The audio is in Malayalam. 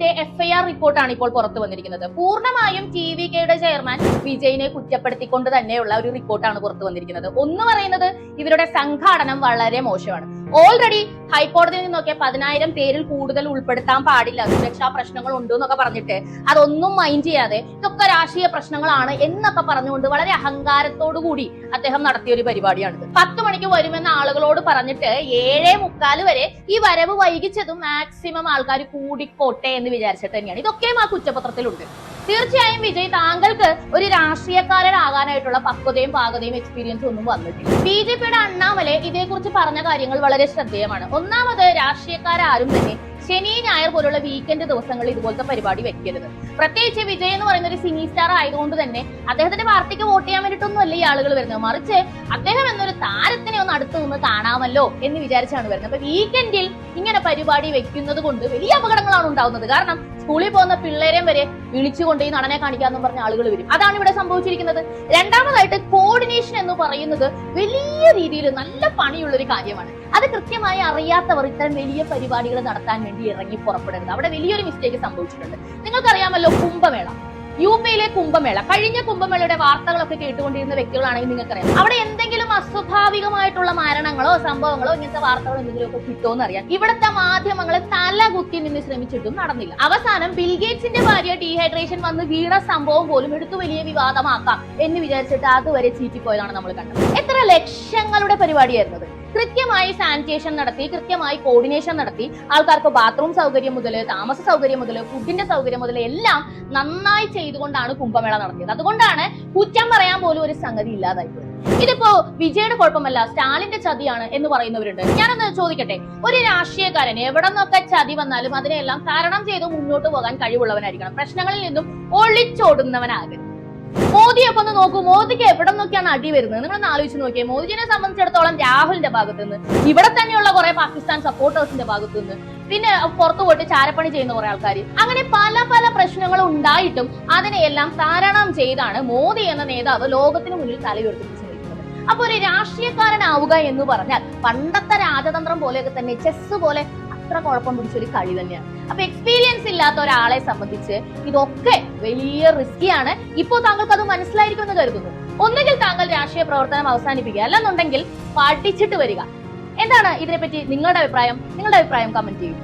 പോലീസിന്റെ FIR റിപ്പോർട്ടാണ് ഇപ്പോൾ പുറത്തു വന്നിരിക്കുന്നത്. പൂർണ്ണമായും TVKയുടെ ചെയർമാൻ വിജയിനെ കുറ്റപ്പെടുത്തിക്കൊണ്ട് തന്നെയുള്ള ഒരു റിപ്പോർട്ടാണ് പുറത്തു വന്നിരിക്കുന്നത്. ഒന്ന് പറയുന്നത് ഇവരുടെ സംഘാടനം വളരെ മോശമാണ്. ഓൾറെഡി ഹൈക്കോടതിയിൽ നിന്നൊക്കെ 10,000 പേരിൽ കൂടുതൽ ഉൾപ്പെടുത്താൻ പാടില്ല, സുരക്ഷാ പ്രശ്നങ്ങൾ ഉണ്ട് എന്നൊക്കെ പറഞ്ഞിട്ട് അതൊന്നും മൈൻഡ് ചെയ്യാതെ ഇതൊക്കെ രാഷ്ട്രീയ പ്രശ്നങ്ങളാണ് എന്നൊക്കെ പറഞ്ഞുകൊണ്ട് വളരെ അഹങ്കാരത്തോടു കൂടി അദ്ദേഹം നടത്തിയ ഒരു പരിപാടിയാണിത്. 10 മണിക്ക് വരുമെന്ന ആളുകളോട് പറഞ്ഞിട്ട് 7:45 വരെ ഈ വരവ് വൈകിച്ചതും മാക്സിമം ആൾക്കാർ കൂടിക്കോട്ടെ എന്ന് വിചാരിച്ചിട്ട് തന്നെയാണ്. ഇതൊക്കെയും ആ കുറ്റപത്രത്തിലുണ്ട്. തീർച്ചയായും വിജയ്, താങ്കൾക്ക് ഒരു രാഷ്ട്രീയക്കാരനാകാനായിട്ടുള്ള പക്വതയും പാകതയും എക്സ്പീരിയൻസും ഒന്നും വന്നിട്ടില്ല. BJPയുടെ അണ്ണാമലൈ ഇതേക്കുറിച്ച് പറഞ്ഞ കാര്യങ്ങൾ വളരെ ശ്രദ്ധേയമാണ്. ഒന്നാമത്, രാഷ്ട്രീയക്കാരും തന്നെ ശനി ഞായർ പോലുള്ള വീക്കെൻഡ് ദിവസങ്ങളിൽ ഇതുപോലത്തെ പരിപാടി വെക്കരുത്. പ്രത്യേകിച്ച് വിജയ് എന്ന് പറയുന്ന ഒരു സിനി സ്റ്റാർ ആയതുകൊണ്ട് തന്നെ അദ്ദേഹത്തിന്റെ പാർട്ടിക്ക് വോട്ട് ചെയ്യാൻ വേണ്ടിയിട്ടൊന്നുമല്ല ഈ ആളുകൾ വരുന്നത്, മറിച്ച് അദ്ദേഹം എന്നൊരു താരത്തിനെ ഒന്ന് അടുത്ത് നിന്ന് കാണാമല്ലോ എന്ന് വിചാരിച്ചാണ് വരുന്നത്. അപ്പൊ വീക്കെൻഡിൽ ഇങ്ങനെ പരിപാടി വെക്കുന്നത് കൊണ്ട് വലിയ അപകടങ്ങളാണ് ഉണ്ടാവുന്നത്. കാരണം സ്കൂളിൽ പോകുന്ന പിള്ളേരെയും വരെ വിളിച്ചുകൊണ്ട് ഈ നടനെ കാണിക്കാന്ന് പറഞ്ഞ ആളുകൾ വരും. അതാണ് ഇവിടെ സംഭവിച്ചിരിക്കുന്നത്. രണ്ടാമതായിട്ട്, കോർഡിനേഷൻ എന്ന് പറയുന്നത് വലിയ രീതിയിൽ നല്ല പണിയുള്ള ഒരു കാര്യമാണ്. അത് കൃത്യമായി അറിയാത്തവർ ഇത്തരം വലിയ പരിപാടികൾ നടത്താൻ വേണ്ടി ഇറങ്ങി പുറപ്പെടരുത്. അവിടെ വലിയൊരു മിസ്റ്റേക്ക് സംഭവിച്ചിട്ടുണ്ട്. നിങ്ങൾക്കറിയാമല്ലോ, കുംഭമേള, UPയിലെ കുംഭമേള, കഴിഞ്ഞ കുംഭമേളയുടെ വാർത്തകളൊക്കെ കേട്ടുകൊണ്ടിരുന്ന വ്യക്തികളാണെങ്കിൽ നിങ്ങൾക്കറിയാം അവിടെ എന്തെങ്കിലും അസ്വാഭാവികമായിട്ടുള്ള മരണങ്ങളോ സംഭവങ്ങളോ ഇങ്ങനത്തെ വാർത്തകളോ എന്തെങ്കിലുമൊക്കെ കിട്ടുമെന്ന് അറിയാം. ഇവിടുത്തെ മാധ്യമങ്ങളെ തലകുത്തി നിന്ന് ശ്രമിച്ചിട്ടും നടന്നില്ല. അവസാനം ബിൽഗേറ്റ്സിന്റെ ഭാര്യ ഡീഹൈഡ്രേഷൻ വന്ന് വീണ സംഭവം പോലും എടുത്തു വലിയ വിവാദമാക്കാം എന്ന് വിചാരിച്ചിട്ട് അതുവരെ ചീറ്റിപ്പോയതാണ് നമ്മൾ കണ്ടത്. എത്ര ലക്ഷങ്ങളുടെ പരിപാടിയായിരുന്നത്. കൃത്യമായി സാനിറ്റേഷൻ നടത്തി, കൃത്യമായി കോർഡിനേഷൻ നടത്തി, ആൾക്കാർക്ക് ബാത്റൂം സൗകര്യം മുതൽ താമസ സൗകര്യം മുതൽ ഫുഡിന്റെ സൗകര്യം മുതൽ എല്ലാം നന്നായി ചെയ്തുകൊണ്ടാണ് കുംഭമേള നടത്തിയത്. അതുകൊണ്ടാണ് കുറ്റം പറയാൻ പോലും ഒരു സംഗതി ഇല്ലാതായിപ്പോയത്. ഇതിപ്പോ വിജയുടെ കുഴപ്പമല്ല, സ്റ്റാലിന്റെ ചതിയാണ് എന്ന് പറയുന്നവരുണ്ട്. ഞാനൊന്ന് ചോദിക്കട്ടെ, ഒരു രാഷ്ട്രീയക്കാരൻ എവിടെ നിന്നൊക്കെ ചതി വന്നാലും അതിനെല്ലാം തരണം ചെയ്ത് മുന്നോട്ട് പോകാൻ കഴിവുള്ളവനായിരിക്കണം. പ്രശ്നങ്ങളിൽ നിന്നും ഒളിച്ചോടുന്നവനാകരുത്. മോദിയൊക്കെ ഒന്ന് നോക്കൂ, മോദിക്ക് എവിടെ നിന്നൊക്കെയാണ് അടി വരുന്നത് നിങ്ങളൊന്ന് ആലോചിച്ച് നോക്കിയേ. മോദിജിനെ സംബന്ധിച്ചിടത്തോളം രാഹുലിന്റെ ഭാഗത്ത് നിന്ന്, ഇവിടെ തന്നെയുള്ള കുറെ പാകിസ്ഥാൻ സപ്പോർട്ടേഴ്സിന്റെ ഭാഗത്ത് നിന്ന്, പിന്നെ പുറത്തു പോയിട്ട് ചാരപ്പണി ചെയ്യുന്ന കുറെ ആൾക്കാർ, അങ്ങനെ പല പല പ്രശ്നങ്ങളും ഉണ്ടായിട്ടും അതിനെയെല്ലാം തരണം ചെയ്താണ് മോദി എന്ന നേതാവ് ലോകത്തിന് മുന്നിൽ തലയുയർത്തി ശ്രമിക്കുന്നത്. അപ്പൊ ഒരു രാഷ്ട്രീയക്കാരനാവുക എന്ന് പറഞ്ഞാൽ പണ്ടത്തെ രാജതന്ത്രം പോലെയൊക്കെ തന്നെ ചെസ് പോലെ അത്ര കുഴപ്പം പിടിച്ചൊരു കളി തന്നെയാണ്. അപ്പൊ എക്സ്പീരിയൻസ് ഇല്ലാത്ത ഒരാളെ സംബന്ധിച്ച് ഇതൊക്കെ വലിയ റിസ്കിയാണ്. ഇപ്പോൾ താങ്കൾക്ക് അത് മനസ്സിലായിരിക്കുമെന്ന് കരുതുന്നു. ഒന്നുകിൽ താങ്കൾ രാഷ്ട്രീയ പ്രവർത്തനം അവസാനിപ്പിക്കുക, അല്ലെന്നുണ്ടെങ്കിൽ പഠിച്ചിട്ട് വരിക. എന്താണ് ഇതിനെപ്പറ്റി നിങ്ങളുടെ അഭിപ്രായം? നിങ്ങളുടെ അഭിപ്രായം കമന്റ് ചെയ്യും.